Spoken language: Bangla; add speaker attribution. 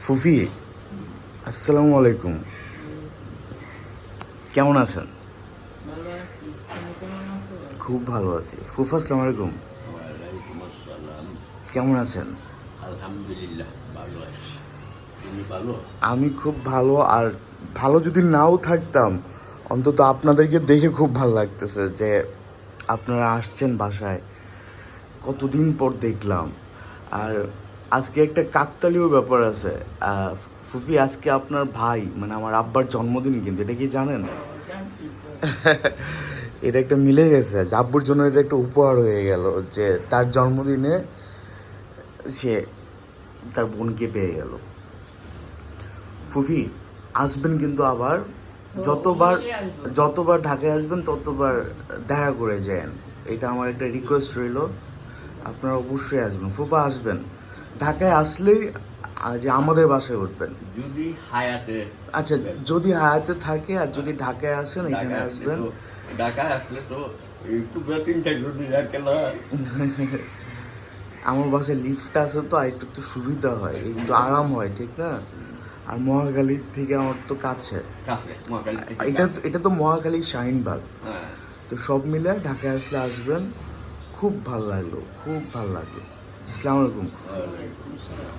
Speaker 1: ফুফি, আসসালামু আলাইকুম। কেমন আছেন?
Speaker 2: ভালো আছি। তুমি কেমন আছো?
Speaker 1: খুব ভালো আছি। ফুফা, আসসালামু আলাইকুম।
Speaker 3: ওয়ালাইকুম আসসালাম।
Speaker 1: কেমন আছেন?
Speaker 3: আলহামদুলিল্লাহ ভালো আছি। তুমি ভালো?
Speaker 1: আমি খুব ভালো। আর ভালো যদি নাও থাকতাম, অন্তত আপনাদেরকে দেখে খুব ভালো লাগতেছে যে আপনারা আসছেন বাসায়। কতদিন পর দেখলাম। আর আজকে একটা কাকতালীয় ব্যাপার আছে। ফুফি, আজকে আপনার ভাই মানে আমার আব্বার জন্মদিন, কিন্তু এটা কি জানেন?
Speaker 2: জানছি তো।
Speaker 1: এটা একটা মিলে গেছে যে আব্বুর জন্য এটা একটা উপহার হয়ে গেল যে তার জন্মদিনে সে তার বোনকে পেয়ে গেল। ফুফি, আসবেন কিন্তু আবার। যতবার
Speaker 2: অবশ্যই আসবো।
Speaker 1: যতবার ঢাকায় আসবেন ততবার দেখা করে যান। এটা আমার একটা রিকোয়েস্ট রইল, আপনারা অবশ্যই আসবেন। ফুফা, আসবেন। ঢাকায় আসলেই যে আমাদের বাসায় উঠবেন।
Speaker 3: যদি হায়াতে
Speaker 1: আচ্ছা, যদি হায়াতে থাকে আর যদি ঢাকায় আসেন এখানে
Speaker 3: ঢাকা আসলে
Speaker 1: আসবেন।
Speaker 3: তো ঢাকায় আসলে তো এই টুকরা 3-4 দিন আর কেলা
Speaker 1: আমার বাসায় লিফট আছে তো, আর একটু তো সুবিধা হয়, একটু আরাম হয়, ঠিক না? আর মহাখালী থেকে আমার তো কাছে।
Speaker 3: কাছে মহাখালী থেকে
Speaker 1: এটা
Speaker 3: কাছে।
Speaker 1: এটা তো মহাখালী শাহিনবাগ।
Speaker 3: হ্যাঁ।
Speaker 1: তো সব মিলে ঢাকায় আসলে আসবেন। খুব ভালো লাগলো, খুব ভালো লাগলো। আসসালামু আলাইকুম।
Speaker 3: ওয়ালাইকুম আসসালাম।